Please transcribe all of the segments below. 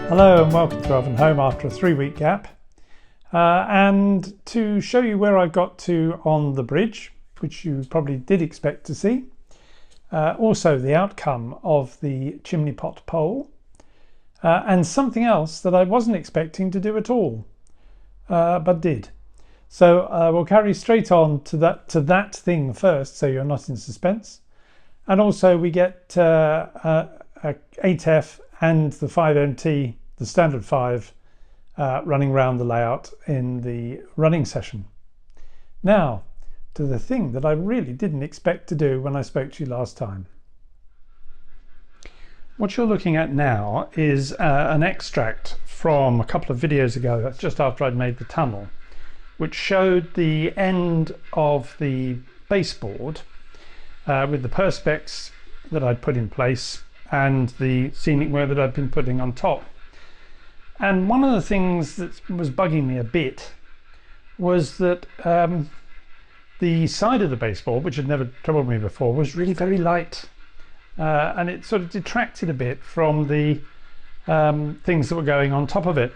Hello and welcome to Elvenhome after a 3-week gap, and to show you where I got to on the bridge, which you probably did expect to see, also the outcome of the chimney pot pole, and something else that I wasn't expecting to do at all, but did. So we'll carry straight on to that thing first, so you're not in suspense, and also we get 8F and the 5MT, the standard 5, running around the layout in the running session. Now to the thing that I really didn't expect to do when I spoke to you last time. What you're looking at now is an extract from a couple of videos ago, just after I'd made the tunnel, which showed the end of the baseboard with the perspex that I'd put in place and the scenic work that I've been putting on top. And one of the things that was bugging me a bit was that the side of the baseboard, which had never troubled me before, was really very light, and it sort of detracted a bit from the things that were going on top of it.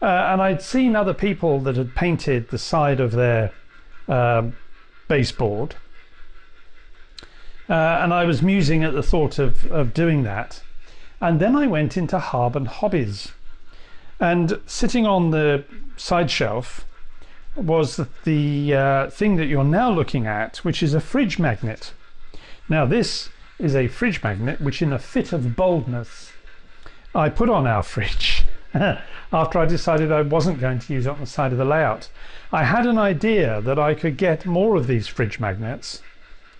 And I'd seen other people that had painted the side of their baseboard, and I was musing at the thought of doing that. And then I went into Harben Hobbies, and sitting on the side shelf was the thing that you're now looking at, which is a fridge magnet. Now this is a fridge magnet which, in a fit of boldness, I put on our fridge after I decided I wasn't going to use it on the side of the layout. I had an idea that I could get more of these fridge magnets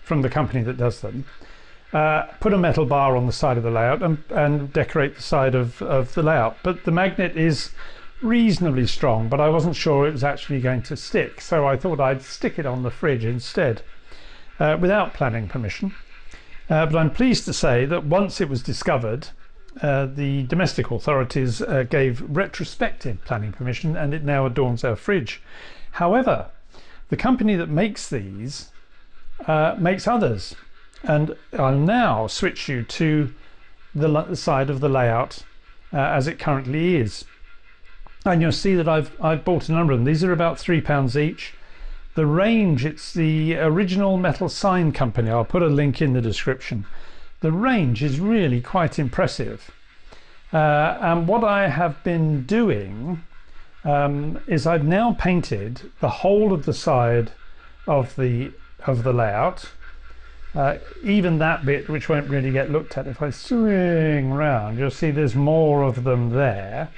from the company that does them, put a metal bar on the side of the layout and decorate the side of the layout. But the magnet is reasonably strong, but I wasn't sure it was actually going to stick, so I thought I'd stick it on the fridge instead, without planning permission. But I'm pleased to say that once it was discovered, the domestic authorities gave retrospective planning permission, and it now adorns our fridge. However, the company that makes these makes others, and I'll now switch you to the side of the layout as it currently is, and you'll see that I've bought a number of them. These are about £3 each. The range, it's the original metal sign company. I'll put a link in the description. The range is really quite impressive, and what I have been doing is I've now painted the whole of the side of the layout, even that bit which won't really get looked at. If I swing round, you'll see there's more of them there,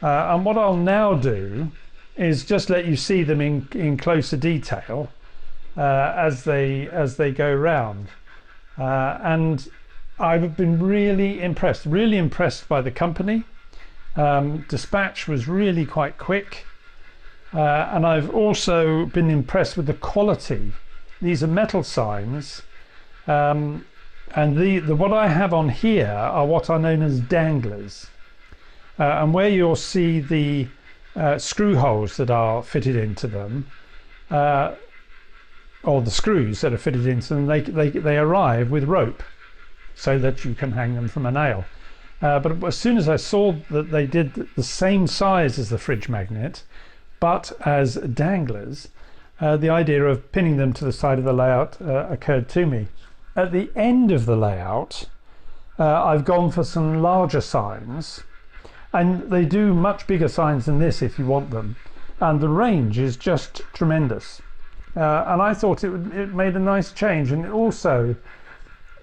and what I'll now do is just let you see them in closer detail as they go round, and I've been really impressed by the company. Dispatch was really quite quick, and I've also been impressed with the quality. These are metal signs, and what I have on here are what are known as danglers, and where you'll see the screw holes that are fitted into them, or the screws that are fitted into them, they arrive with rope so that you can hang them from a nail. But as soon as I saw that they did the same size as the fridge magnet but as danglers, the idea of pinning them to the side of the layout occurred to me. At the end of the layout, I've gone for some larger signs, and they do much bigger signs than this if you want them, and the range is just tremendous, and I thought it made a nice change, and it also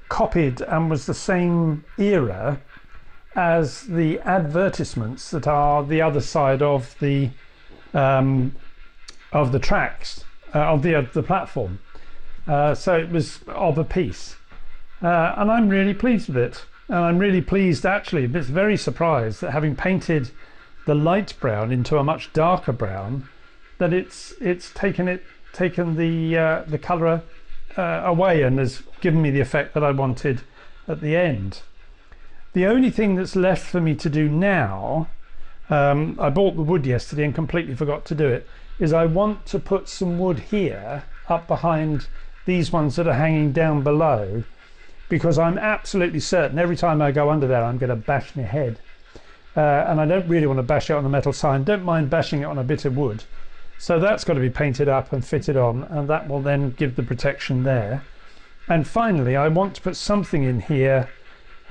copied and was the same era as the advertisements that are the other side of the tracks, of the platform, so it was of a piece, and I'm really pleased with it. And I'm really pleased, actually, it's very surprised that, having painted the light brown into a much darker brown, that it's taken the colour away and has given me the effect that I wanted at the end. The only thing that's left for me to do now, I bought the wood yesterday and completely forgot to do it, is I want to put some wood here up behind these ones that are hanging down below, because I'm absolutely certain every time I go under there I'm going to bash my head. and I don't really want to bash it on a metal sign. Don't mind bashing it on a bit of wood. So that's got to be painted up and fitted on, and that will then give the protection there. And finally, I want to put something in here.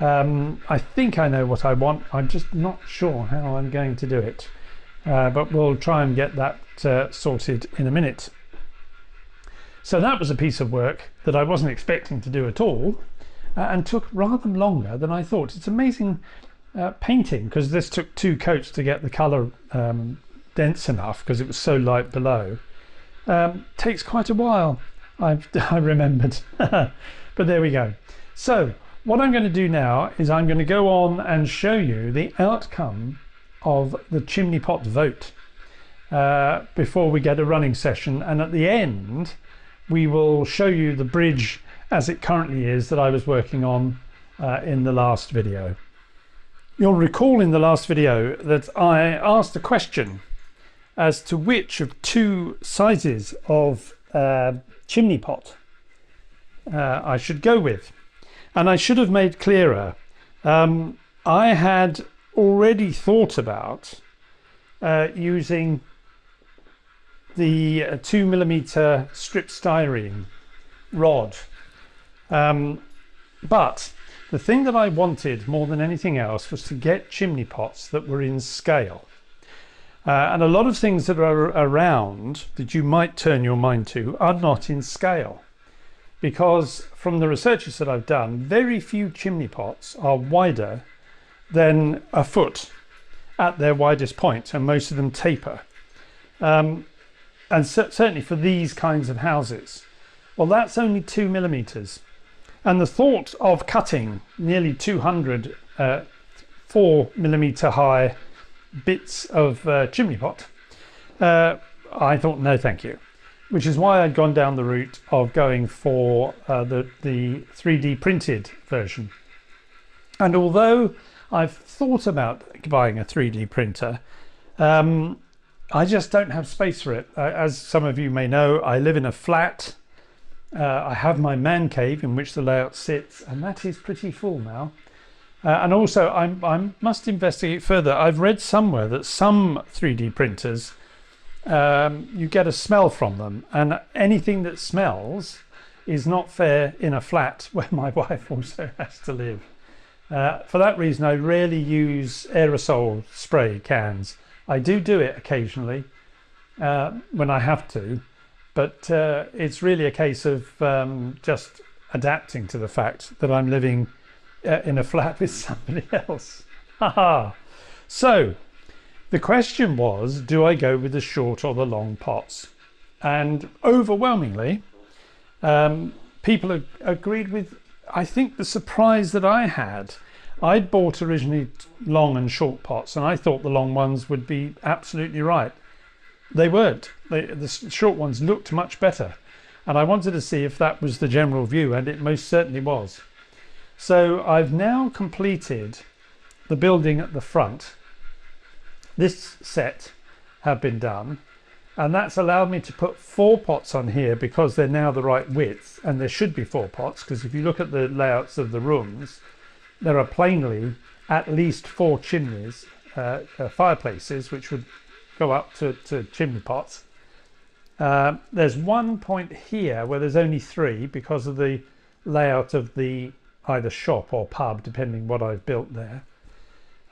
I think I know what I want. I'm just not sure how I'm going to do it, but we'll try and get that sorted in a minute. So that was a piece of work that I wasn't expecting to do at all, and took rather longer than I thought. It's amazing painting, because this took 2 coats to get the colour dense enough, because it was so light below. Takes quite a while, I remembered. But there we go. So what I'm going to do now is I'm going to go on and show you the outcome of the chimney pot vote before we get a running session, and at the end we will show you the bridge as it currently is that I was working on in the last video. You'll recall in the last video that I asked a question as to which of 2 sizes of chimney pot I should go with, and I should have made clearer. I had already thought about using the 2mm strip styrene rod, but the thing that I wanted more than anything else was to get chimney pots that were in scale. And a lot of things that are around that you might turn your mind to are not in scale, because from the researches that I've done, very few chimney pots are wider than a foot at their widest point, and most of them taper. And certainly for these kinds of houses, well, that's only 2mm. And the thought of cutting nearly 200 4mm high bits of chimney pot, I thought no thank you, which is why I'd gone down the route of going for the 3D printed version. And although I've thought about buying a 3D printer, I just don't have space for it. As some of you may know, I live in a flat. I have my man cave in which the layout sits, and that is pretty full now. And also I must investigate further. I've read somewhere that some 3D printers, you get a smell from them, and anything that smells is not fair in a flat where my wife also has to live. For that reason, I rarely use aerosol spray cans. I do it occasionally when I have to, but it's really a case of just adapting to the fact that I'm living in a flat with somebody else. So the question was, do I go with the short or the long pots? And overwhelmingly, people agreed with, I think, the surprise that I had. I'd bought originally long and short pots, and I thought the long ones would be absolutely right. They weren't. The short ones looked much better, and I wanted to see if that was the general view, and it most certainly was. So I've now completed the building at the front. This set have been done, and that's allowed me to put 4 pots on here because they're now the right width, and there should be 4 pots, because if you look at the layouts of the rooms, there are plainly at least 4 chimneys, fireplaces, which would go up to chimney pots. There's one point here where there's only 3 because of the layout of the either shop or pub, depending what I've built there.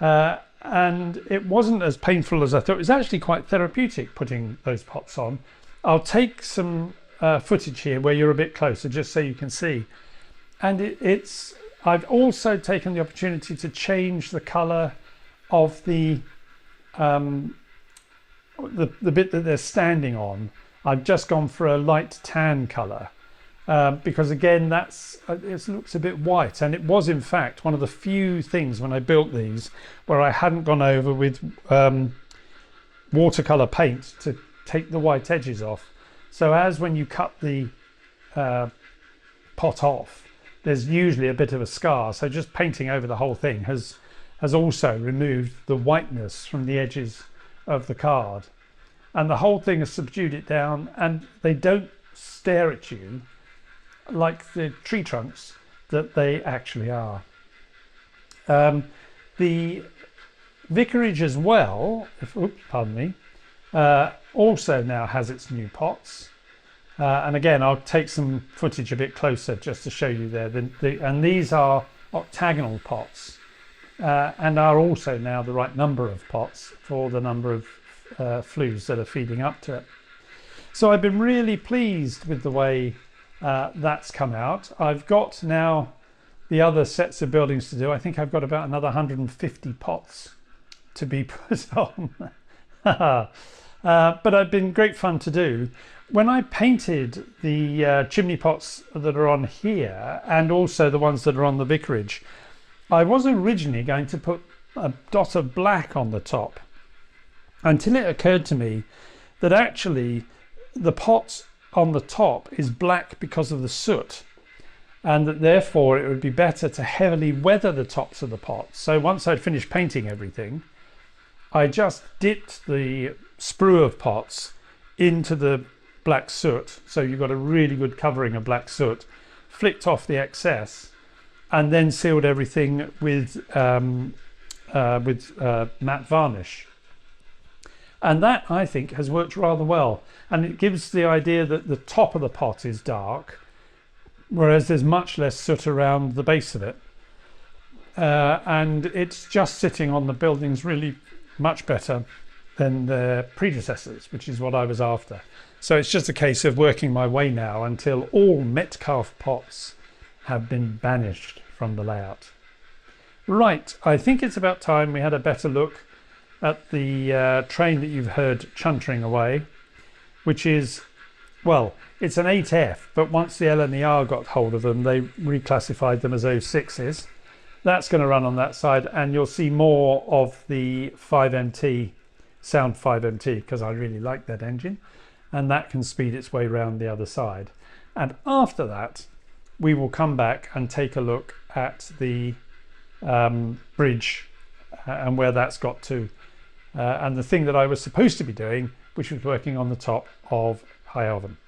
And it wasn't as painful as I thought. It was actually quite therapeutic putting those pots on. I'll take some footage here where you're a bit closer, just so you can see. And I've also taken the opportunity to change the colour of the bit that they're standing on. I've just gone for a light tan colour because again it looks a bit white, and it was in fact one of the few things when I built these where I hadn't gone over with watercolour paint to take the white edges off. So as when you cut the pot off, there's usually a bit of a scar, so just painting over the whole thing has also removed the whiteness from the edges of the card, and the whole thing has subdued it down, and they don't stare at you like the tree trunks that they actually are. The Vicarage as well, oops, pardon me, also now has its new pots. And again, I'll take some footage a bit closer just to show you there. And these are octagonal pots and are also now the right number of pots for the number of flues that are feeding up to it. So I've been really pleased with the way that's come out. I've got now the other sets of buildings to do. I think I've got about another 150 pots to be put on. But it's been great fun to do. When I painted the chimney pots that are on here and also the ones that are on the vicarage, I was originally going to put a dot of black on the top until it occurred to me that actually the pot on the top is black because of the soot, and that therefore it would be better to heavily weather the tops of the pots. So once I'd finished painting everything, I just dipped the sprue of pots into the black soot, so you've got a really good covering of black soot, flicked off the excess, and then sealed everything with matte varnish. And that, I think, has worked rather well, and it gives the idea that the top of the pot is dark, whereas there's much less soot around the base of it, and it's just sitting on the buildings really much better than the predecessors, which is what I was after. So it's just a case of working my way now until all Metcalfe pots have been banished from the layout. Right, I think it's about time we had a better look at the train that you've heard chuntering away, which is, well, it's an 8F, but once the LNER got hold of them, they reclassified them as 06s. That's going to run on that side, and you'll see more of the 5MT, Sound 5MT, because I really like that engine, and that can speed its way around the other side. And after that, we will come back and take a look at the bridge and where that's got to, and the thing that I was supposed to be doing, which was working on the top of High Elven.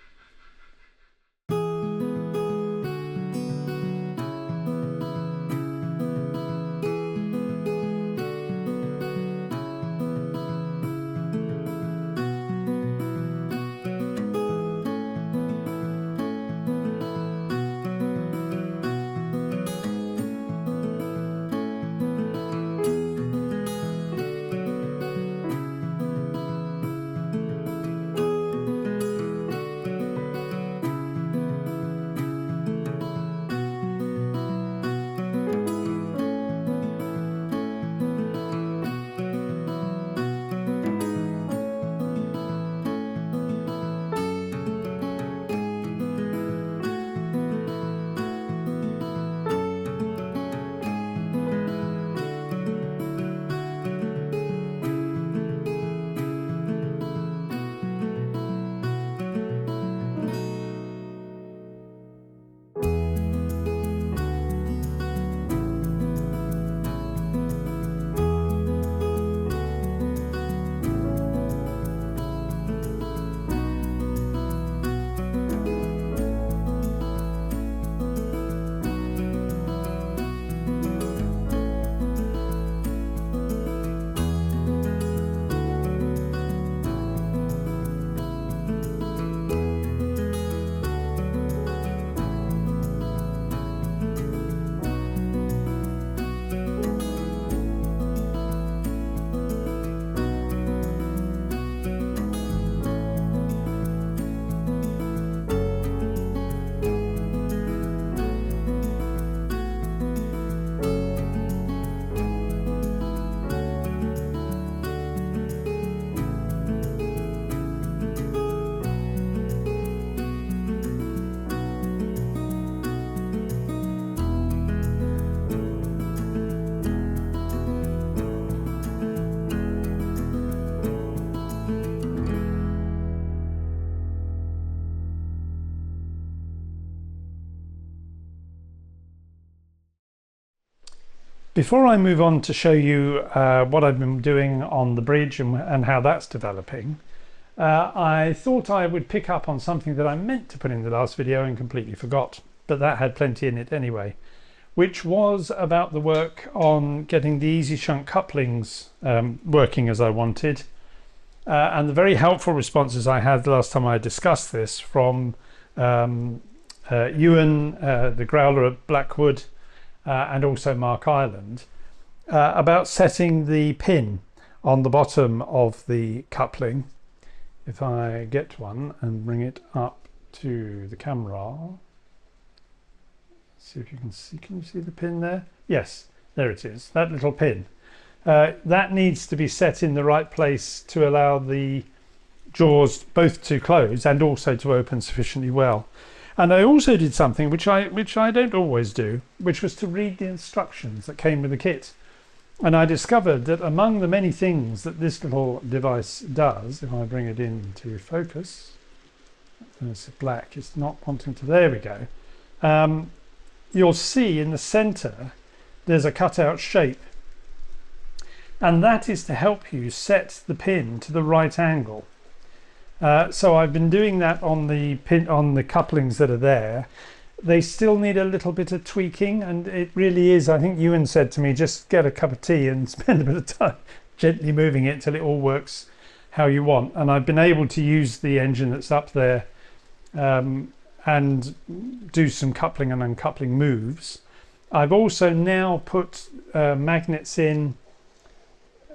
Before I move on to show you what I've been doing on the bridge and how that's developing, I thought I would pick up on something that I meant to put in the last video and completely forgot, but that had plenty in it anyway, which was about the work on getting the easy shunt couplings working as I wanted. And the very helpful responses I had the last time I discussed this from Ewan, the growler at Blackwood, and also Mark Ireland, about setting the pin on the bottom of the coupling. If I get one and bring it up to the camera, see if you can see. Can you see the pin there? Yes, there it is, that little pin. That needs to be set in the right place to allow the jaws both to close and also to open sufficiently well. And I also did something which I don't always do, which was to read the instructions that came with the kit. And I discovered that among the many things that this little device does, if I bring it into focus, it's black, it's not wanting to, there we go. You'll see in the center there's a cutout shape, and that is to help you set the pin to the right angle. So I've been doing that on the pin, on the couplings that are there. They still need a little bit of tweaking, and it really is, I think Ewan said to me, just get a cup of tea and spend a bit of time gently moving it till it all works how you want. And I've been able to use the engine that's up there and do some coupling and uncoupling moves. I've also now put magnets in.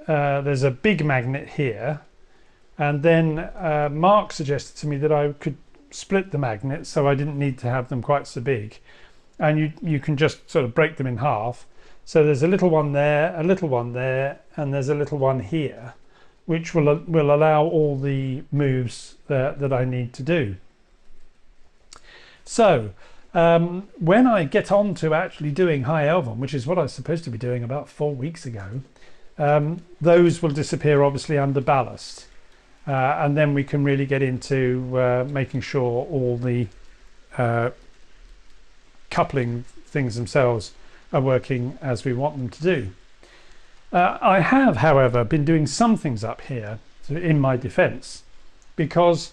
There's a big magnet here, and then Mark suggested to me that I could split the magnets so I didn't need to have them quite so big, and you can just sort of break them in half. So there's a little one there, a little one there, and there's a little one here, which will allow all the moves that I need to do. So when I get on to actually doing high Elvenhome, which is what I was supposed to be doing about 4 weeks ago, those will disappear obviously under ballast, and then we can really get into making sure all the coupling things themselves are working as we want them to do. I have, however, been doing some things up here in my defense, because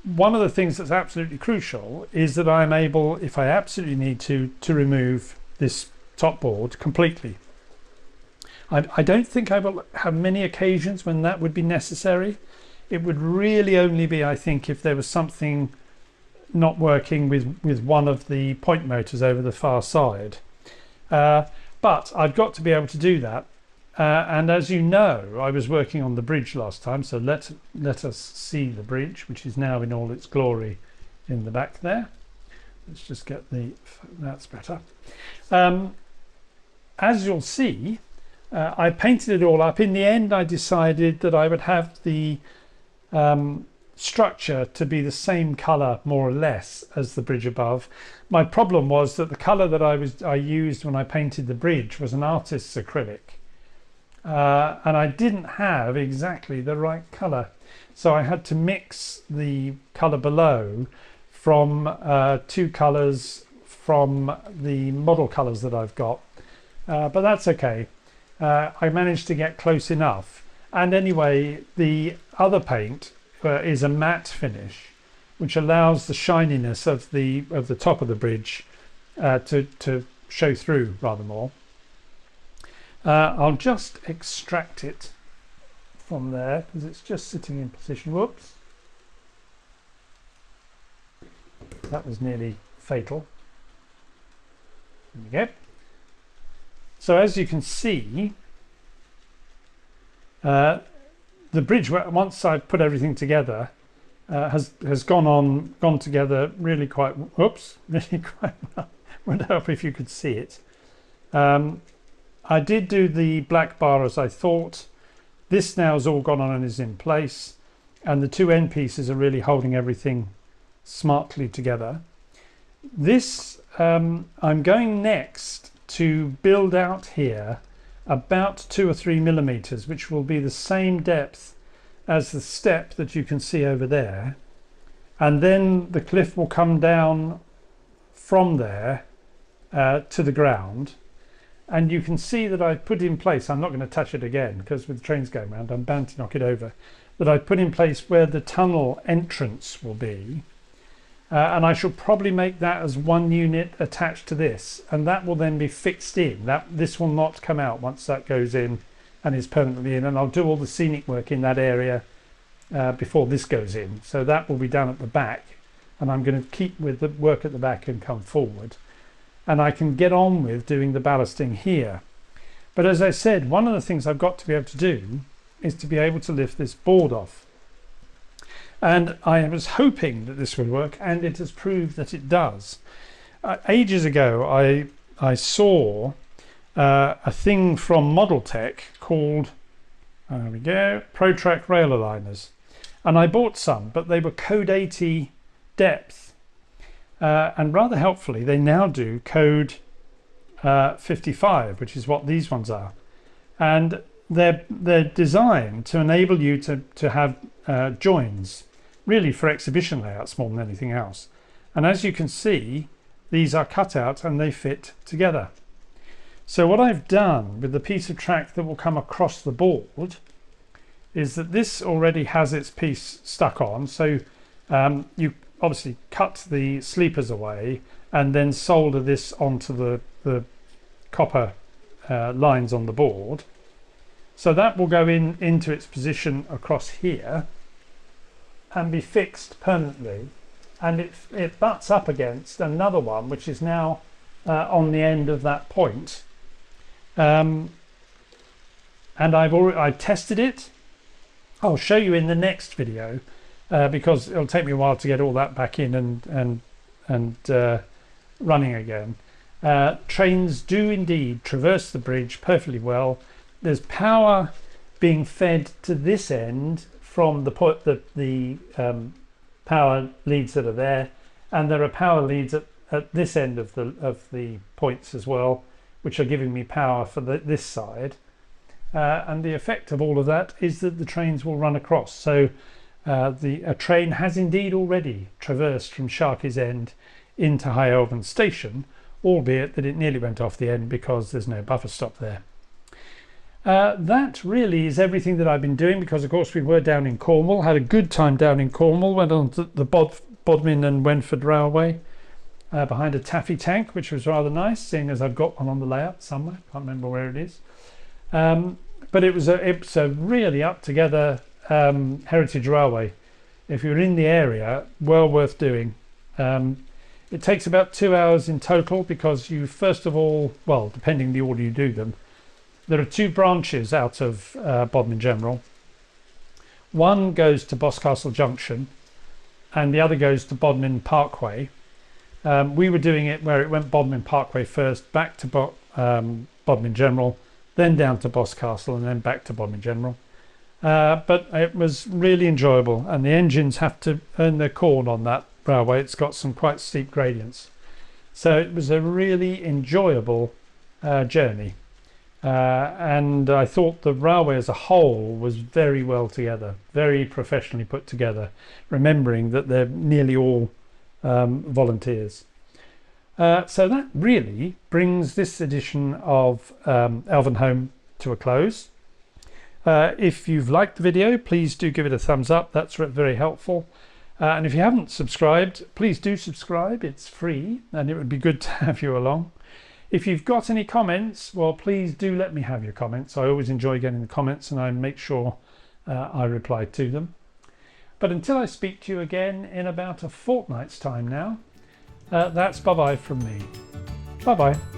one of the things that's absolutely crucial is that I'm able, if I absolutely need to remove this top board completely. I don't think I will have many occasions when that would be necessary. It would really only be, I think, if there was something not working with one of the point motors over the far side. But I've got to be able to do that. And as you know, I was working on the bridge last time, so let us see the bridge, which is now in all its glory in the back there. Let's just get that's better. As you'll see, I painted it all up. In the end, I decided that I would have the structure to be the same color more or less as the bridge above. My problem was that the color that I used when I painted the bridge was an artist's acrylic, and I didn't have exactly the right color, so I had to mix the color below from two colors from the model colors that I've got, but that's okay. I managed to get close enough, and anyway, the other paint is a matte finish, which allows the shininess of the top of the bridge to show through rather more. I'll just extract it from there because it's just sitting in position. Whoops, that was nearly fatal. There we go. So as you can see, the bridge, once I've put everything together, has gone together really quite. Whoops, really quite well. Would help if you could see it. I did do the black bar as I thought. This now has all gone on and is in place, and the two end pieces are really holding everything smartly together. This I'm going next to build out here about 2 or 3 millimeters, which will be the same depth as the step that you can see over there, and then the cliff will come down from there to the ground, and you can see that I've put in place, I'm not going to touch it again because with the trains going around I'm bound to knock it over, that I've put in place where the tunnel entrance will be, and I shall probably make that as one unit attached to this, and that will then be fixed in. This will not come out once that goes in and is permanently in, and I'll do all the scenic work in that area before this goes in. So that will be done at the back, and I'm going to keep with the work at the back and come forward, and I can get on with doing the ballasting here. But as I said, one of the things I've got to be able to do is to be able to lift this board off. And I was hoping that this would work, and it has proved that it does. Ages ago, I saw a thing from Model Tech called, there we go, ProTrack rail aligners. And I bought some, but they were code 80 depth. And rather helpfully, they now do code 55, which is what these ones are. And they're designed to enable you to have joins, really for exhibition layouts more than anything else. And as you can see, these are cut out and they fit together. So what I've done with the piece of track that will come across the board is that this already has its piece stuck on. So you obviously cut the sleepers away and then solder this onto the copper lines on the board. So that will go into its position across here and be fixed permanently, and it butts up against another one which is now on the end of that point, and I've tested it. I'll show you in the next video because it'll take me a while to get all that back in and running again. Trains do indeed traverse the bridge perfectly well. There's power being fed to this end from the power leads that are there, and there are power leads at this end of the points as well, which are giving me power for this side. And the effect of all of that is that the trains will run across. So a train has indeed already traversed from Sharkey's End into High Elven Station, albeit that it nearly went off the end because there's no buffer stop there. That really is everything that I've been doing, because of course we were down in Cornwall, had a good time down in Cornwall, went on to the Bodmin and Wenford Railway behind a taffy tank, which was rather nice, seeing as I've got one on the layout somewhere, can't remember where it is. But it's a really up together heritage railway. If you're in the area, well worth doing. It takes about 2 hours in total, because you first of all, well, depending the order you do them, there are two branches out of Bodmin General. One goes to Boscastle Junction and the other goes to Bodmin Parkway. We were doing it where it went Bodmin Parkway first, back to Bodmin General, then down to Boscastle, and then back to Bodmin General. But it was really enjoyable, and the engines have to earn their corn on that railway. It's got some quite steep gradients. So it was a really enjoyable journey. And I thought the railway as a whole was very well together, very professionally put together, remembering that they're nearly all volunteers. So that really brings this edition of Elvenhome to a close. If you've liked the video, please do give it a thumbs up. That's very helpful. And if you haven't subscribed, please do subscribe. It's free and it would be good to have you along. If you've got any comments, well, please do let me have your comments. I always enjoy getting the comments, and I make sure I reply to them. But until I speak to you again in about a fortnight's time now, that's bye-bye from me. Bye-bye.